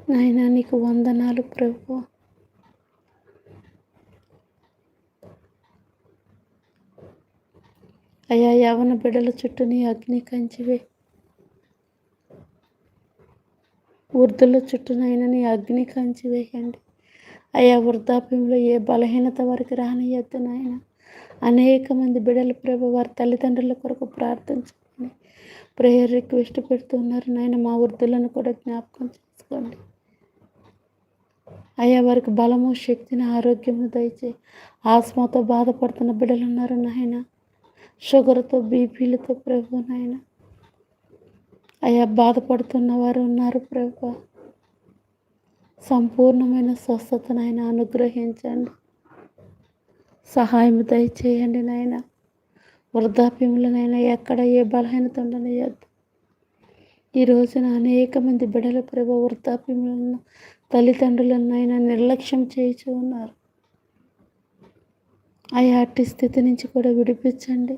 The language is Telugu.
నాయనా నీకు వందనాలు ప్రభు. అయ్యా యవన బిడ్డల చుట్టూ నీ అగ్ని కంచివే, వృద్ధుల చుట్టూనైనా నీ అగ్ని కంచి వేయండి అయ్యా. వృద్ధాప్యంలో ఏ బలహీనత వరకు రానియద్దు నాయన. అనేక మంది బిడ్డలు ప్రభు వారి తల్లిదండ్రుల కొరకు ప్రార్థించండి, ప్రేయర్ రిక్వెస్ట్ పెడుతున్నారు నాయన. మా వృద్ధులను కూడా జ్ఞాపకం చేసుకోండి అయ్యా. వారికి బలము, శక్తిని, ఆరోగ్యము దయచేయి. ఆస్మాతో బాధపడుతున్న బిడ్డలు ఉన్నారు నాయన, షుగర్తో, బీపీలతో ప్రభు నాయన. అయ్యా బాధపడుతున్న వారు ఉన్నారు ప్రభు. సంపూర్ణమైన స్వస్థతనైనా అనుగ్రహించండి, సహాయం దయచేయండి నాయన. వృద్ధాప్యములనైనా ఎక్కడ ఏ బలహీనత ఉండనియద్దు. ఈ రోజున అనేక మంది బిడ్డల ప్రభు వృద్ధాప్యములను తల్లిదండ్రులనైనా నిర్లక్ష్యం చేయించు ఉన్నారు. అట్టి స్థితి నుంచి కూడా విడిపించండి.